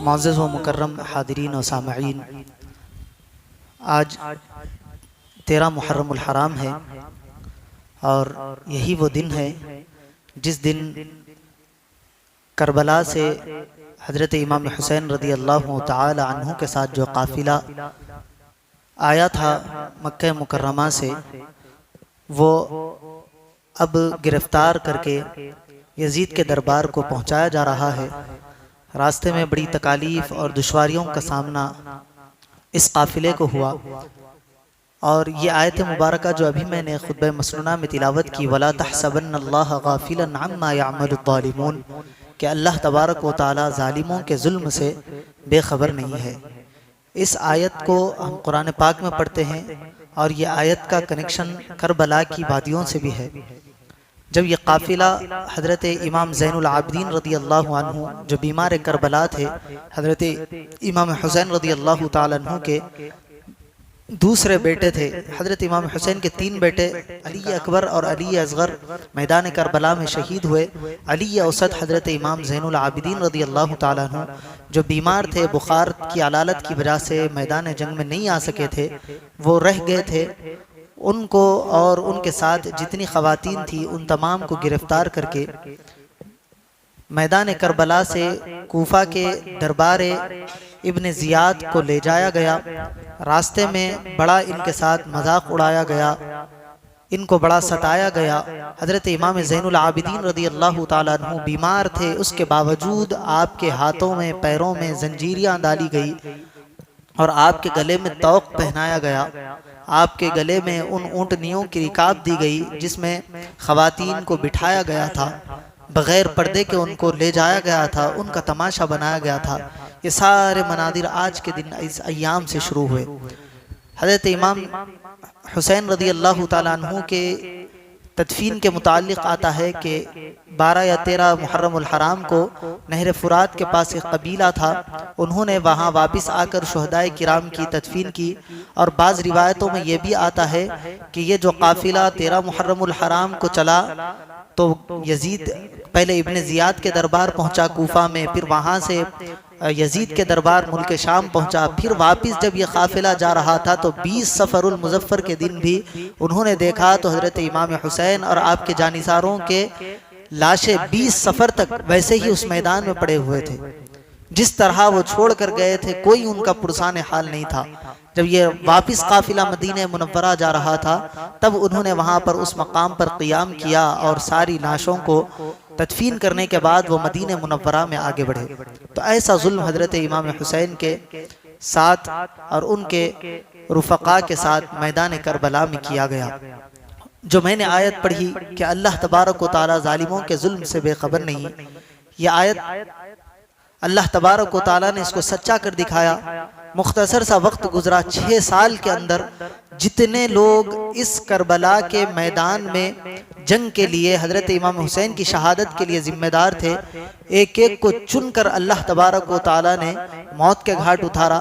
मुअज़्ज़ज़ व मुकर्रम हादिरीन व सामईन, आज 13 मुहर्रमुल हराम है और यही वो दिन है जिस दिन करबला से हज़रत इमाम हुसैन रदी अल्लाह तआला अन्हु के साथ जो काफ़िला आया था मक्का मुकर्रमा से, वो अब गिरफ्तार करके यजीद के दरबार को पहुंचाया जा रहा है। रास्ते में बड़ी तकालीफ और दुश्वारियों का सामना इस काफ़िले को हुआ और ये आयत मुबारका जो अभी मैंने खुतबा मसनूना में तिलावत की, वला तहसबन्नल्लाह गाफिलन अम्मा यअमलुज़्ज़ालिमून, कि अल्लाह तबारक व तआला ज़ालिमों के जुल्म से बेखबर नहीं है। इस आयत को हम कुरान पाक में पढ़ते हैं और ये आयत का कनेक्शन करबला की वादियों से भी है। जब ये काफ़िला हज़रत इमाम ज़ैनुल आबिदीन रदी अल्लाह अन्हु जो बीमार करबला थे, हज़रत इमाम हुसैन रदी अल्लाह तआला अन्हु के दूसरे बेटे थे। हज़रत इमाम हुसैन के 3 बेटे अली अकबर और अली असगर मैदान करबला में शहीद हुए। अली औसत हज़रत इमाम ज़ैनुल आबिदीन रदी अल्लाह तआला अन्हु जो बीमार थे, बुखार की अलालत की वजह से मैदान जंग में नहीं आ सके थे, वो रह गए थे। उनको और उनके साथ जितनी ख़वातीन थी उन तमाम को गिरफ्तार करके मैदान करबला से कूफा के दरबार इब्न ज़ियाद को ले जाया गया। रास्ते में बड़ा इनके साथ मजाक उड़ाया गया, इनको बड़ा सताया गया। हज़रत इमाम ज़ैनुल आबिदीन रदी अल्लाह तआला अन्हु बीमार थे, उसके बावजूद आपके हाथों में पैरों में जंजीरियाँ डाली गई और आपके गले में तौक पहनाया गया। आपके गले में उन ऊँटनियों की रिकाब दी गई जिसमें ख़वातीन को बिठाया गया था, बग़ैर पर्दे के उनको ले जाया गया था, उनका तमाशा बनाया गया था। ये सारे मनादिर आज के दिन इस अय्याम से शुरू हुए। हज़रत इमाम हुसैन रदी अल्लाह तआला अन्हु के तदफीन के मुताल्लिक़ आता है कि 12 या 13 मुहर्रमुल हराम को नहर फुरात के पास एक कबीला था, उन्होंने वहाँ वापस आकर शुहदाए किराम की तदफीन की। और बाज़ रिवायतों में ये भी आता है कि ये जो काफ़िला 13 मुहर्रमुल हराम को चला तो यजीद पहले इब्न ज़ियाद के दरबार पहुँचा कूफा में, फिर वहाँ से यजीद के दरबार मुल्क शाम पहुँचा। फिर वापस जब ये काफ़िला जा रहा था तो 20 सफ़रुल मुज़फ़्फ़र के दिन भी उन्होंने देखा तो हज़रत इमाम हुसैन और आपके जानिसारों के लाशें 20 सफ़र तक वैसे ही उस मैदान में पड़े हुए थे। जिस तरह वो छोड़ कर गए थे कोई उनका पुरसान हाल नहीं था। जब ये वापस काफ़िला मदीने मुनव्वरा जा रहा था तब उन्होंने वहाँ पर उस मकाम पर क़ियाम किया और सारी लाशों को तदफीन करने के बाद वो मदीने मुनव्वरा में आगे बढ़े। तो ऐसा जुल्म हज़रत इमाम हुसैन के साथ और उनके रुफ़क़ा के साथ मैदान करबला में किया गया। जो मैंने आयत पढ़ी कि अल्लाह तबारक व तआला ज़ालिमों के जुल्म से बेखबर नहीं, यह आयत अल्लाह तबारक व तआला ने इसको सच्चा कर दिखाया। मुख्तसर सा वक्त गुजरा, 6 साल के अंदर जितने लोग इस करबला के मैदान में जंग के लिए हज़रत इमाम हुसैन की शहादत के लिए ज़िम्मेदार थे, एक एक को चुनकर अल्लाह तबारक व तआला ने मौत के घाट उतारा,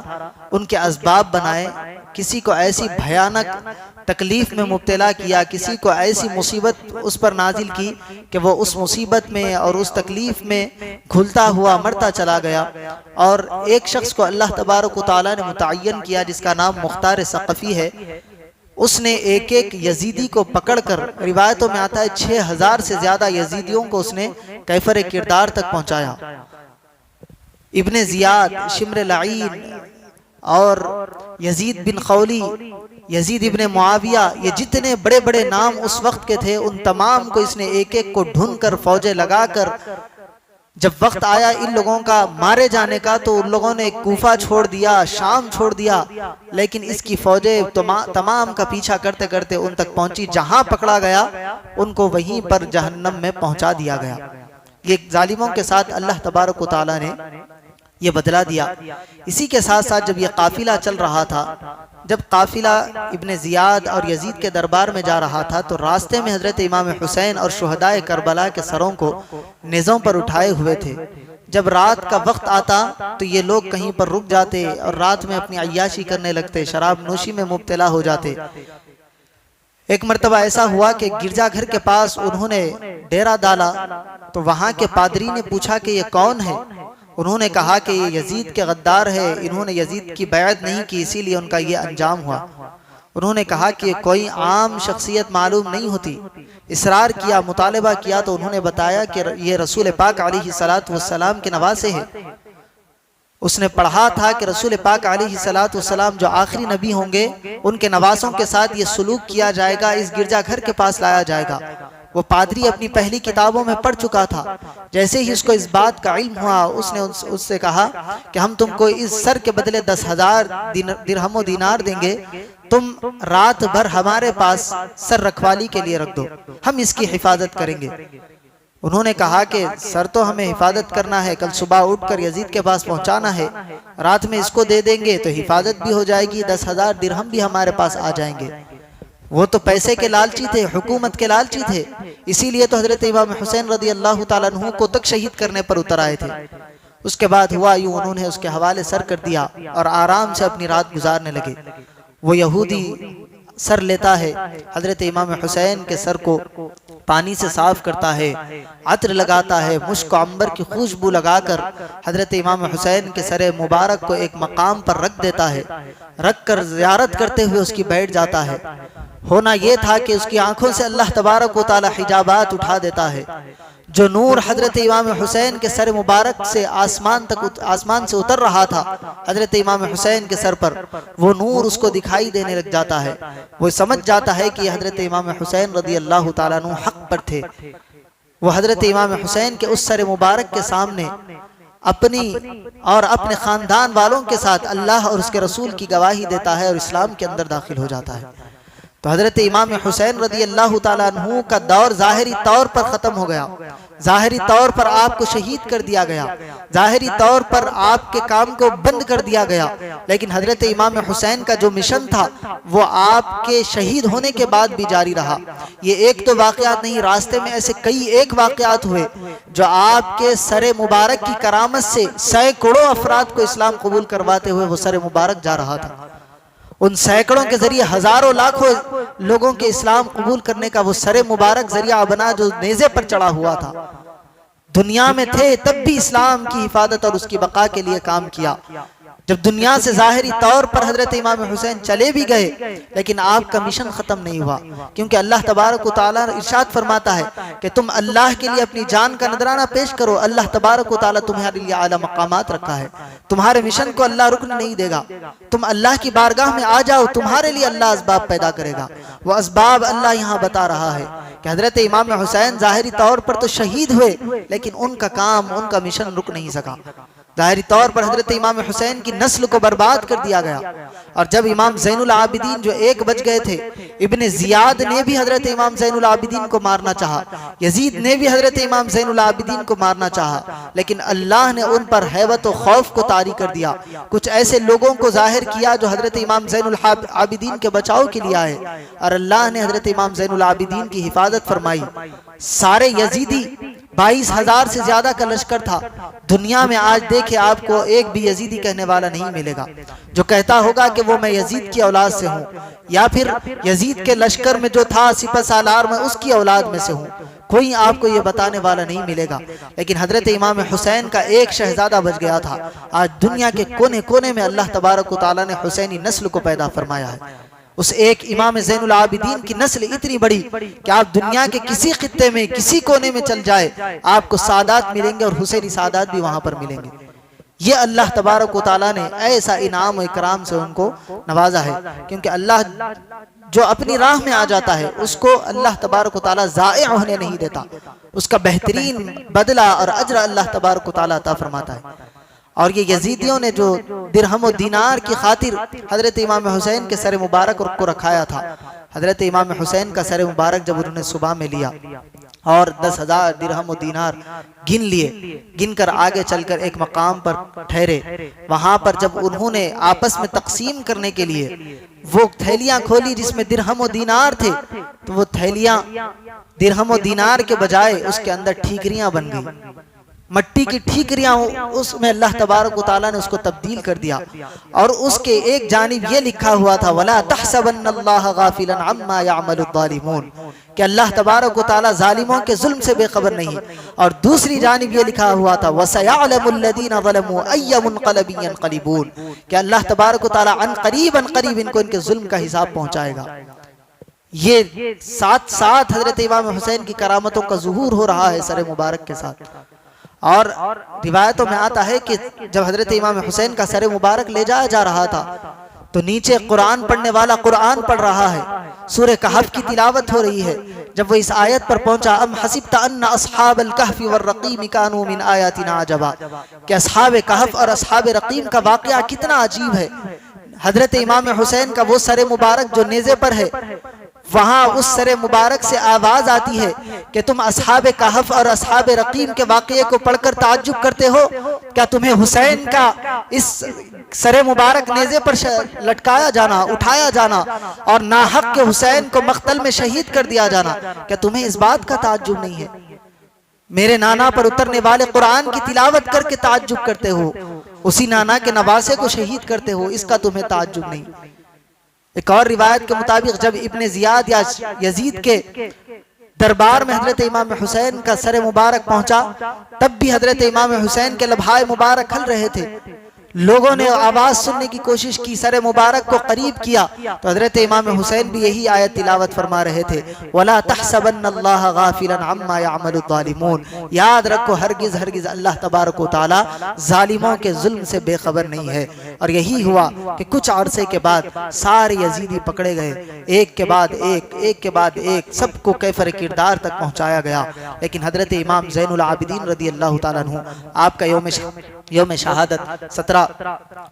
उनके असबाब बनाए। किसी को ऐसी भयानक तकलीफ़ में मुब्तला किया, किसी को ऐसी मुसीबत उस पर नाजिल की कि वो उस मुसीबत में और उस तकलीफ़ में घुलता हुआ मरता चला गया। और एक शख्स को अल्लाह तबारक व तआला ने मुतय्यन किया जिसका नाम मुख्तार सक़फ़ी है। उसने एक एक यजीदी को पकड़कर, रिवायतों में आता है 6000 से ज़्यादा यजीदियों को उसने कैफर किरदार तक पहुँचाया। इब्न ज़ियाद, शिम्र लईन और यजीद बिन खौली, यजीद इब्न मुआविया, ये जितने बड़े बड़े नाम उस वक्त के थे उन तमाम को इसने एक एक को ढूंढ कर फौजें लगाकर, जब वक्त आया इन लोगों का मारे जाने का तो उन लोगों ने कूफा छोड़ दिया, शाम छोड़ दिया, लेकिन इसकी फौजें तमाम का पीछा करते करते उन तक पहुंची। जहां पकड़ा गया उनको वहीं पर जहन्नम में पहुंचा दिया गया। ये जालिमों के साथ अल्लाह तबारक व तआला ने ये बदला दिया। इसी के साथ साथ जब ये काफ़िला चल रहा था, जब काफ़िला इब्न ज़ियाद और यजीद के दरबार में जा रहा था तो रास्ते में हज़रत इमाम हुसैन और शुहदाए करबला के सरों को नेज़ों पर उठाए हुए थे। जब रात का वक्त आता तो ये लोग कहीं पर रुक जाते और रात में अपनी अय्याशी करने लगते, शराब नोशी में मुब्तला हो जाते। एक मर्तबा ऐसा हुआ कि गिरजाघर के पास उन्होंने डेरा डाला, तो वहां के पादरी ने पूछा कि ये कौन है। उन्होंने कहा कि ये यजीद के गद्दार है, इन्होंने यजीद की बैत नहीं की, इसीलिए उनका ये अंजाम हुआ। उन्होंने कहा कि कोई आम शख्सियत मालूम नहीं होती। इसरार किया, मुतालबा किया, तो उन्होंने बताया कि ये रसूल पाक अलैहिस्सलातु वस्सलाम के नवासे हैं। उसने पढ़ा था कि रसूल पाक अलैहिस्सलातु वस्सलाम जो आखिरी नबी होंगे, उनके नवासों के साथ ये सलूक किया जाएगा, इस गिरजाघर के पास लाया जाएगा। वो पादरी अपनी पहली किताबों में पढ़ चुका था। जैसे ही उसको इस बात का इल्म हुआ, उसने उससे कहा कि हम तुमको इस सर के बदले 10,000 दिरहम दीनार देंगे, तुम रात भर हमारे पास सर रखवाली के लिए रख दो, हम इसकी हिफाजत करेंगे। उन्होंने कहा कि सर तो हमें हिफाजत करना है, कल सुबह उठकर यजीद के पास पहुंचाना है, रात में इसको दे देंगे तो हिफाजत भी हो जाएगी, 10,000 दिरहम भी हमारे पास आ जाएंगे। वो तो पैसे के लालची थे, हुकूमत के लालची थे, इसीलिए तो हजरत इमाम हुसैन रदी अल्लाह ताला अन्हु को तक शहीद करने पर उतर आए थे। उसके बाद हुआ यूं, उन्होंने उसके हवाले सर कर दिया और आराम से अपनी रात गुजारने लगे। वो यहूदी सर लेता है, हजरत इमाम हुसैन के सर को पानी से साफ करता है, अत्र लगाता है, मुश्क अंबर की खुशबू लगाकर हजरत इमाम हुसैन के सर मुबारक को एक मकाम पर रख देता है। रख कर ज़ियारत करते हुए उसकी बैठ जाता है। होना यह था कि उसकी आंखों से अल्लाह तबारक व तआला हिजाबात उठा देता है। जो नूर हजरत इमाम हुसैन के सर मुबारक से आसमान से उतर रहा था हजरत इमाम हुसैन के सर पर, वो नूर उसको दिखाई देने लग जाता है। वो समझ जाता है कि हजरत इमाम हुसैन रदी अल्लाह ताला अन्हु हक पर थे। वो हजरत इमाम हुसैन के उस सर मुबारक के सामने अपनी और अपने खानदान वालों के साथ अल्लाह और उसके रसूल की गवाही देता है और इस्लाम के अंदर दाखिल हो जाता है। तो हजरत इमाम हुसैन रदी अल्लाह ताला अन्हु का दौर ज़ाहिरी तौर पर ख़त्म हो गया, ज़ाहिरी तौर पर आपको शहीद कर दिया गया, ज़ाहिरी तौर पर आपके काम को बंद कर दिया गया। लेकिन हजरत इमाम हुसैन का जो मिशन था वो आपके शहीद होने के बाद भी जारी रहा। ये एक तो वाक़यात नहीं, रास्ते में ऐसे कई एक वाक़यात हुए जो आपके सर मुबारक की करामत से सैकड़ों अफराद को इस्लाम कबूल करवाते हुए वो सर मुबारक जा रहा था। उन सैकड़ों के जरिए हजारों लाखों लोगों के इस्लाम कबूल करने का वो सरे मुबारक जरिया बना जो नेज़े पर चढ़ा हुआ था। दुनिया में थे तब भी इस्लाम की हिफाजत और उसकी बका के लिए काम किया। जब दुनिया से ज़ाहिरी तौर पर हजरत इमाम हुसैन चले भी गए, लेकिन आपका मिशन ख़त्म नहीं हुआ, क्योंकि अल्लाह तबारक व तआला इरशाद फरमाता है कि तुम अल्लाह के लिए अपनी जान का नजराना पेश करो, अल्लाह तबारक व तआला तुम्हारे लिए आला मकामात रखा है। तुम्हारे मिशन को अल्लाह रुकन नहीं देगा। तुम अल्लाह की बारगाह में आ जाओ, तुम्हारे लिए अल्लाह असबाब पैदा करेगा। वो असबाब अल्लाह यहाँ बता रहा है कि हजरत इमाम हुसैन ज़ाहिरी तौर पर तो शहीद हुए, लेकिन उनका काम, उनका मिशन रुक नहीं सका। ज़ाहिरी तौर पर हजरत इमाम हुसैन की नस्ल को बर्बाद कर दिया गया। और जब इमाम ज़ैनुल आबिदीन जो एक बच गए थे, इब्ने ज़ियाद ने भी हजरत इमाम ज़ैनुल आबिदीन को मारना चाहा, यजीद ने भी हजरत इमाम ज़ैनुल आबिदीन को मारना चाहा, लेकिन अल्लाह ने उन पर हैबत और खौफ को तारी कर दिया। कुछ ऐसे लोगों को जाहिर किया जो हजरत इमाम ज़ैनुल आबिदीन के बचाव के लिए आए, और अल्लाह ने हजरत इमाम ज़ैनुल आबिदीन की हिफाजत फरमाई। सारे यजीदी 22,000 से ज्यादा का लश्कर था। दुनिया में आज देखे आपको एक भी यजीदी कहने वाला नहीं मिलेगा जो कहता होगा कि वो मैं यजीद की औलाद से हूँ, या फिर यजीद के लश्कर में जो था सिपह सालार में उसकी औलाद में से हूँ। कोई आपको ये बताने वाला नहीं मिलेगा। लेकिन हजरत इमाम हुसैन का एक शहजादा बच गया था। आज दुनिया के कोने कोने में अल्लाह तबारक व तआला ने हुसैनी नस्ल को पैदा फरमाया है। उस एक इमाम ज़ैनुल आबिदीन की नस्ल इतनी बड़ी कि आप दुनिया के किसी खित्ते में, किसी कोने में चल जाए, आपको सादात मिलेंगे और हुसैनी सादात भी वहां पर मिलेंगे। ये अल्लाह तबारक व तआला ने ऐसा इनाम और इकराम से उनको नवाजा है, क्योंकि अल्लाह जो अपनी राह में आ जाता है उसको अल्लाह तबारक व तआला ज़ाए होने नहीं देता, उसका बेहतरीन बदला और अजर अल्लाह तबारक व तआला अता फरमाता है। और ये यजीदियों ने जो दिरहम और दीनार की खातिर हजरत इमाम हुसैन के सर मुबारक को रखाया था, हजरत इमाम हुसैन का सर मुबारक जब उन्होंने सुबह में लिया और 10,000 दिरहम और दीनार गिन लिए, गिनकर आगे चलकर एक मकाम पर ठहरे। वहां पर जब उन्होंने आपस में तकसीम करने के लिए वो थैलियां खोली जिसमें दिरहम और दीनार थे, तो वो थैलियां दिरहम और दीनार के बजाय उसके अंदर ठीकरियां बन गई। मट्टी की ठीकरियां उसमें अल्लाह तबारक व तआला ने उसको तब्दील कर दिया। और उसके एक जानिब ये लिखा हुआ था, वला तहसबन्नल्लाह गाफिलन अम्मा यअमलुज़्ज़ालिमून, कि अल्लाह तबारक व तआला जालिमों के जुल्म से बेखबर नहीं। और दूसरी जानिब ये लिखा हुआ था, वसयअलमुल्लज़ीना ज़लमू अय्य मुनक़लबिन यनक़लिबून, कि अल्लाह तबारक व तआला अन करीब इनको इनके जुल्म का हिसाब पहुंचाएगा। ये साथ साथ हजरत इमाम हुसैन की करामतों का ज़ुहूर हो रहा है सर मुबारक के साथ। और रिवायतों में आता है कि जब हजरत इमाम हुसैन का सर मुबारक ले जाया जा रहा था तो नीचे कुरान पढ़ने वाला कुरान पढ़ रहा है, सूरह कहफ की तिलावत हो रही है। जब वो इस आयत पर पहुंचा, अम हसिब्ता अन्ना अस्हाबल कहफी वर्रक़ीम कानू मिन आयातिना अजबा, कि अस्हाब कहफ और अस्हाब रक़ीम का वाक़या कितना अजीब है। हजरत इमाम हुसैन का वो सर मुबारक जो नेज़े पर है, वहां उस सरे मुबारक से आवाज आती है कि तुम अस्हाब कहफ और अस्हाब रक़ीम के वाक़ये को पढ़कर ताज्जुब करते हो, क्या तुम्हें हुसैन का इस सरे मुबारक नेज़े पर लटकाया जाना, उठाया जाना और नाहक के हुसैन को मख्तल में शहीद कर दिया जाना, क्या तुम्हें इस बात का ताज्जुब नहीं है? मेरे नाना पर उतरने वाले कुरान की तिलावत करके ताज्जुब करते हो, उसी नाना के नवासे को शहीद करते हो, इसका तुम्हें ताज्जुब नहीं? एक और रिवायत के मुताबिक जब इब्ने जियाद या यजीद के दरबार में हजरत इमाम हुसैन का सर मुबारक पहुंचा, तब भी हजरत इमाम हुसैन के लभाए मुबारक खल रहे थे। लोगों ने आवाज सुनने की कोशिश की, सर मुबारक को करीब किया तो हजरत इमाम हुसैन भी यही आयत तिलावत फरमा रहे थे, वला तहसबन्नल्लाह गाफिलन अम्मा यअमलुज़्ज़ालिमून, याद रखो हरगिज हरगिज अल्लाह तबारक व तआला जालिमों के जुल्म से बेखबर नहीं है। और यही हुआ कि कुछ अरसे के बाद सारे यजीदी पकड़े गए, एक के बाद एक सबको कैफर किरदार तक पहुंचाया गया। लेकिन हजरत इमाम ज़ैनुल आबिदीन रदी अल्लाह तआला अन्हु, आपका यौम शहादत 17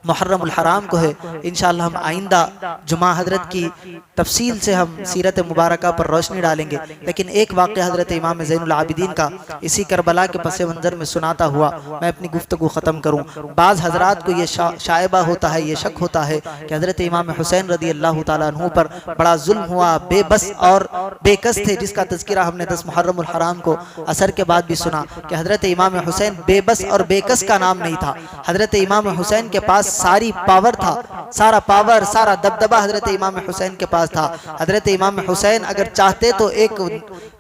मुहर्रमुल हराम को है। इंशाअल्लाह हम आइंदा जुमा हजरत की तफसील से हम सीरत मुबारका पर रोशनी डालेंगे। लेकिन एक वाक़या हजरत इमाम ज़ैनुल आबिदीन का इसी करबला के पस मंज़र में सुनाता हुआ मैं अपनी गुफ्तगू ख़त्म करूँ। बाज़ हजरात को ये शायबा होता है, ये शक होता है कि हजरत इमाम हुसैन रदी अल्लाह तआला अन्हु पर बड़ा जुल्म हुआ, बेबस और बेकस थे, जिसका तज़किरा हमने 10 मुहर्रमुल हराम को असर के बाद भी सुना कि हजरत इमाम हुसैन बेबस और बेकस का नाम नहीं था। हजरत इमाम हुसैन के पास सारी पावर था, सारा पावर, सारा दबदबा हजरत इमाम हुसैन के पास था। हजरत इमाम हुसैन अगर चाहते तो एक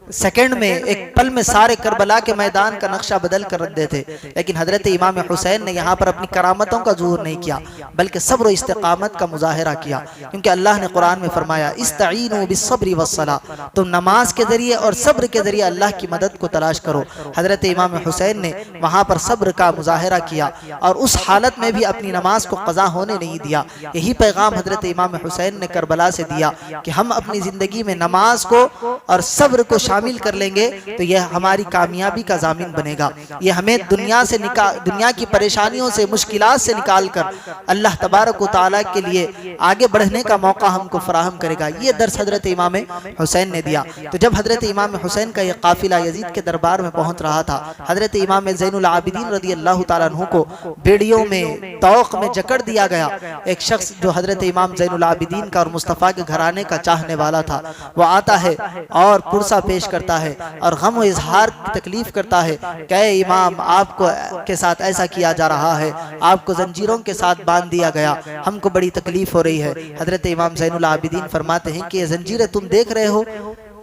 सेकंड में, एक पल में सारे करबला के मैदान का नक्शा बदल कर रख देते। लेकिन हजरत इमाम हुसैन ने यहाँ पर अपनी करामतों का ज़ुहूर नहीं किया, बल्कि सब्र इस्तिकामत का मुजाहिरा किया। क्योंकि अल्लाह ने कुरान में फरमाया, इस्तईनु बिस्सब्रि वस्सला, तुम नमाज के जरिए और सब्र के जरिए अल्लाह की मदद को तलाश करो। हजरत इमाम हुसैन ने वहाँ पर सब्र का मुजाहिरा किया और उस हालत में भी अपनी नमाज को क़ज़ा होने नहीं दिया। यही पैगाम हजरत इमाम हुसैन ने करबला से दिया कि हम अपनी ज़िंदगी में नमाज को और सब्र को शामिल कर लेंगे तो यह हमारी कामयाबी का जामिन बनेगा। ये हमें दुनिया की परेशानियों से, मुश्किलात से निकाल कर अल्लाह तबारक व तआला के लिए आगे बढ़ने का मौका हमको फराहम करेगा। ये दर्स हजरत इमाम हुसैन ने दिया। तो जब हजरत इमाम हुसैन का यह काफिला यजीद के दरबार में पहुंच रहा था, हजरत इमाम ज़ैनुल आबिदीन रदी अल्लाह तआला अन्हु को बेड़ियों में, तौक में जकड़ दिया गया। एक शख्स जो हजरत इमाम ज़ैनुल आबिदीन का और मुस्तफ़ा के घराने का चाहने वाला था, वह आता है और पुरसा पेश करता है और गम इजहार की तकलीफ करता है कि इमाम, आपको के साथ ऐसा किया जा रहा है, आपको जंजीरों के साथ बांध दिया गया, हमको बड़ी तकलीफ हो रही है। हजरत इमाम ज़ैनुल आबिदीन फरमाते हैं कि ये जंजीरें तुम देख रहे हो,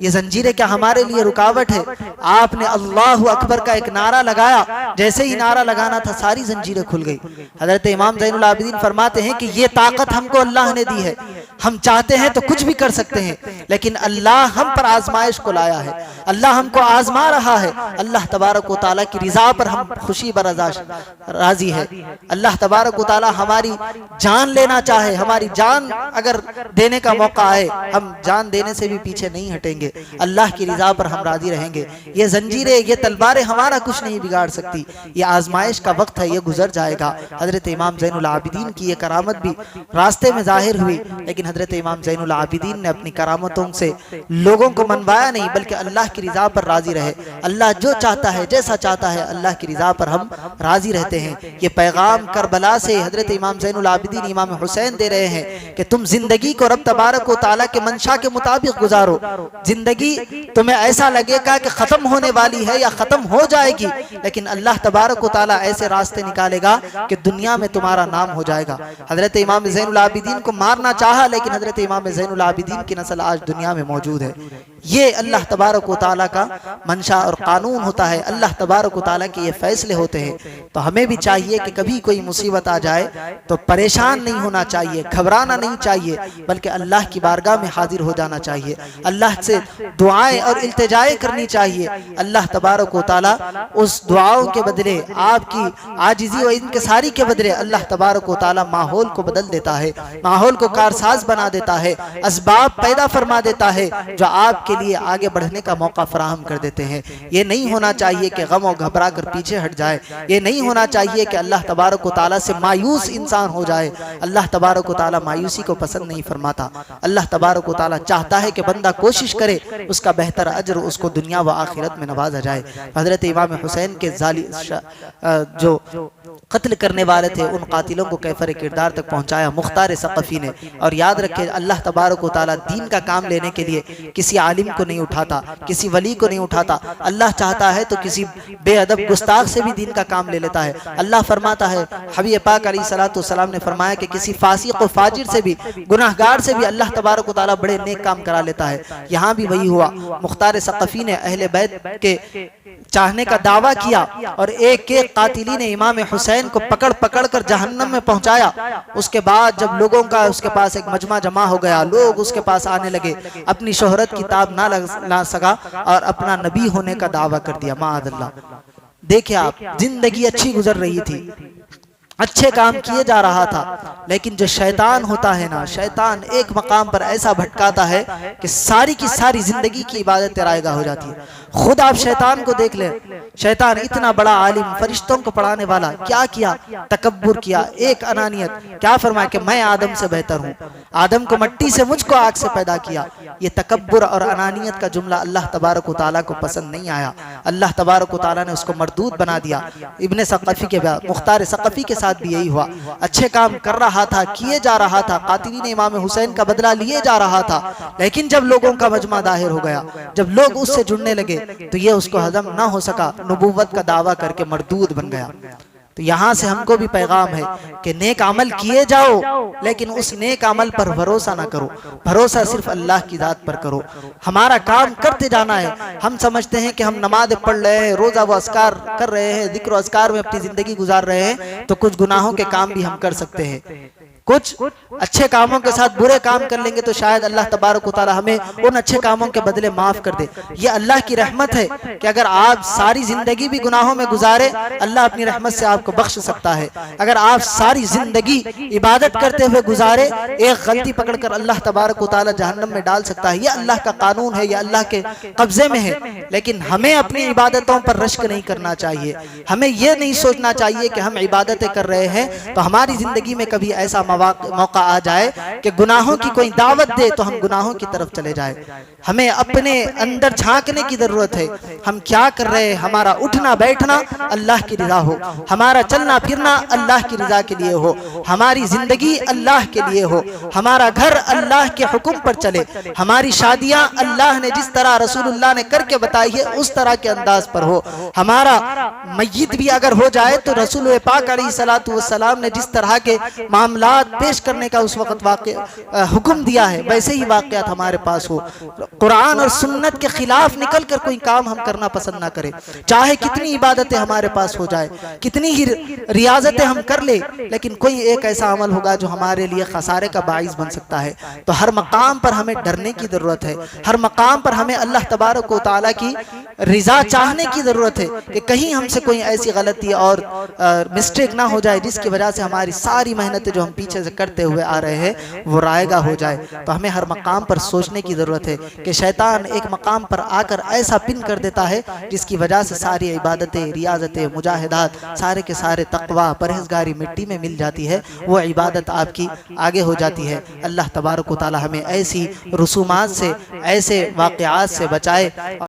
ये जंजीरें क्या हमारे लिए रुकावट है? आपने अल्लाहु अकबर का एक नारा लगाया, जैसे ही नारा लगाना था सारी जंजीरें खुल गई। हजरत इमाम ज़ैनुल आबिदीन फरमाते हैं कि ये ताकत हमको अल्लाह ने दी है, हम चाहते हैं तो कुछ भी कर सकते हैं, लेकिन अल्लाह हम पर आजमाइश को लाया है, अल्लाह हमको आजमा रहा है। अल्लाह तबारक व तआला की रिजा पर हम खुशी राजी है। अल्लाह तबारक व तआला हमारी जान लेना चाहे, हमारी जान अगर देने का मौका आए, हम जान देने से भी पीछे नहीं हटेंगे। अल्लाह की रिजा पर हम राजी रहेंगे। ये जंजीरें, ये तलवारें हमारा कुछ नहीं बिगाड़ सकती। ये आजमाइश का वक्त है, ये गुजर जाएगा। हजरत इमाम ज़ैनुल आबिदीन की ये करामत भी रास्ते में जाहिर हुई, लेकिन हजरत इमाम ज़ैनुल आबिदीन ने अपनी करामतों से लोगों को मनवाया नहीं, बल्कि अल्लाह की रिजा पर राजी रहे। अल्लाह जो चाहता है, जैसा चाहता है, अल्लाह की रिजा पर हम राजी रहते हैं। ये पैगाम करबला से हजरत इमाम ज़ैनुल आबिदीन इमाम हुसैन दे रहे हैं कि तुम जिंदगी को रब तबारक व तआला के मंशा के मुताबिक गुजारो। जिंदगी तुम्हें ऐसा लगेगा कि खत्म होने वाली है या खत्म हो जाएगी, लेकिन अल्लाह तबारक व तआला ऐसे रास्ते निकालेगा कि दुनिया में तुम्हारा नाम हो जाएगा। हजरत इमाम ज़ैनुल आबिदीन को मारना चाहा, लेकिन हजरत इमाम ज़ैनुल आबिदीन की नस्ल आज दुनिया में मौजूद है। ये अल्लाह तबारक व तआला का मंशा और कानून होता है, अल्लाह तबारक व तआला के ये फैसले होते हैं। तो हमें भी चाहिए कि कभी कोई मुसीबत आ जाए तो परेशान नहीं होना चाहिए, घबराना नहीं चाहिए, बल्कि अल्लाह की बारगाह में हाजिर हो जाना चाहिए, अल्लाह से दुआएं और इल्तिजाएं करनी चाहिए। अल्लाह तबारक व तआला उस दुआओं के बदले, आपकी आजिज़ी व इनकिसारी के बदले अल्लाह तबारक व तआला माहौल को बदल देता है, माहौल को कारसाज बना देता है, असबाब पैदा फरमा देता है जो आपके लिए आगे बढ़ने का मौका फराहम कर देते हैं। ये नहीं होना चाहिए कि गम और घबरा कर पीछे हट जाए, ये नहीं होना चाहिए कि अल्लाह तबारक व तआला से मायूस इंसान हो जाए। अल्लाह तबारक व तआला मायूसी को पसंद नहीं फरमाता। अल्लाह तबारक व तआला चाहता है कि बंदा कोशिश करे, उसका बेहतर अजर उसको दुनिया व आखिरत में नवाजा जाए। हजरत इमाम हुसैन के जो कत्ल करने वाले थे, उन कातिलों को कैफर किरदार तक पहुंचाया मुख्तार सक़फ़ी ने। और याद रखे, अल्लाह तबारक व तआला दीन का काम लेने के लिए किसी आलिम को नहीं उठाता, किसी वली को नहीं उठाता। अल्लाह चाहता है तो किसी बेअदब गुस्ताख से भी दीन का काम ले लेता है। अल्लाह फरमाता है, हबीब पाक अलैहिस्सलातु वस्सलाम ने फरमाया कि किसी फासिक व फाजिर से भी, गुनाहगार से भी अल्लाह तबारक व तआला बड़े नेक काम करा लेता है। यहाँ भी वही हुआ। मुख्तार सक़फ़ी ने अहले बैत के चाहने का दावा किया और एक एक कातिली ने इमाम हुसैन को पकड़ पकड़ कर जहन्नम में पहुंचाया। उसके बाद जब लोगों का उसके पास एक मजमा जमा हो गया, लोग उसके पास आने लगे, अपनी शोहरत की ताब ना सका और अपना नबी होने का दावा कर दिया। माअल्लाह। देखिए आप, जिंदगी अच्छी गुजर रही थी, अच्छे काम किए जा रहा था, लेकिन जो शैतान होता है ना, शैतान एक मकाम पर ऐसा भटकाता है कि सारी की सारी जिंदगी की इबादत रायगा हो जाती है। खुद आप शैतान को देख ले, शैतान इतना बड़ा आलिम, फरिश्तों को पढ़ाने वाला, क्या किया? तकब्बुर किया, एक अनानियत। क्या फरमाया कि मैं आदम से बेहतर हूँ, आदम को मट्टी से, मुझको आग से पैदा किया। ये तकब्बुर और अनानियत का जुमला अल्लाह तबारक व तआला को पसंद नहीं आया। अल्लाह तबारक व तआला ने उसको मरदूद बना दिया। इब्ने सक़फ़ी के बाद मुख्तार सक़फ़ी के साथ भी यही हुआ। अच्छे काम कर रहा था, किए जा रहा था, कातिलीन इमाम हुसैन का बदला लिए जा रहा था, लेकिन जब लोगों का मजमा दाहिर हो गया, जब लोग उससे जुड़ने लगे, तो ये उसको हजम ना हो सका, नबूवत का दावा करके मरदूद बन गया। तो यहाँ से हमको भी पैगाम है कि नेक अमल किए जाओ, लेकिन उस नेक अमल पर भरोसा ना करो, भरोसा सिर्फ अल्लाह की जात पर करो। हमारा काम करते जाना है। हम समझते हैं कि हम नमाज पढ़ रहे हैं, रोजा व अस्कार कर रहे हैं, जिक्र अस्कार में अपनी जिंदगी गुजार रहे हैं, तो कुछ गुनाहों के काम भी हम कर सकते हैं। कुछ अच्छे कामों के साथ बुरे काम कर लेंगे तो शायद अल्लाह तबारक व तआला हमें उन अच्छे कामों के बदले माफ कर दे। ये अल्लाह की रहमत है कि अगर आप सारी जिंदगी भी गुनाहों में गुजारे, अल्लाह अपनी रहमत से आपको बख्श सकता है। अगर आप सारी जिंदगी इबादत करते हुए गुजारे, एक गलती पकड़कर अल्लाह तबारक व तआला जहन्नम में डाल सकता है। ये अल्लाह का कानून है, ये अल्लाह के कब्जे में है। लेकिन हमें अपनी इबादतों पर रश्क नहीं करना चाहिए। हमें यह नहीं सोचना चाहिए कि हम इबादतें कर रहे हैं तो हमारी जिंदगी में कभी ऐसा मौका आ जाए कि गुनाहों की कोई दावत दे तो हम गुनाहों की तरफ चले जाए। हमें अपने अंदर झांकने की जरूरत है। हम क्या कर रहे हैं? हमारा उठना बैठना अल्लाह की रजा हो, हमारा चलना फिरना अल्लाह की रजा के लिए हो, हमारी जिंदगी अल्लाह के लिए हो, हमारा घर अल्लाह के हुक्म पर चले, हमारी शादियां अल्लाह ने जिस तरह रसूलुल्लाह ने करके बताई है उस तरह के अंदाज पर हो। हमारा मय्यत भी अगर हो जाए तो रसूल पाक अलैहिस्सलातु वस्सलाम ने जिस तरह के मामलात पेश करने का उस वक्त हुक्म दिया है, वैसे ही वाक़यात हमारे पास हो। कुरान और सुन्नत के खिलाफ निकल कर कोई काम हम करना पसंद ना करें। चाहे कितनी इबादतें हमारे पास हो जाए, कितनी ही रियाजतें हम कर ले, लेकिन कोई एक ऐसा अमल होगा जो हमारे लिए खसारे का बाइस बन सकता है। तो हर मकाम पर हमें डरने की जरूरत है। हर मकाम पर हमें अल्लाह तबारक व तआला की रिजा चाहने की जरूरत है कि कहीं हमसे कोई ऐसी गलती और मिस्टेक ना हो जाए जिसकी वजह से हमारी सारी मेहनतें जो हम पीछे से करते हुए आ रहे हैं वो रायगा हो जाए। तो हमें हर मकाम पर सोचने की जरूरत है कि शैतान एक मकाम पर आकर ऐसा पिन कर देता है जिसकी वजह से सारी इबादतें, रियाजतें, मुजाहिदात, सारे के सारे तकवा, परहेजगारी मिट्टी में मिल जाती है। वो इबादत आपकी आगे हो जाती है। अल्लाह तबारक व तआला हमें ऐसी रसूमात से, ऐसे वाक़यात से बचाए।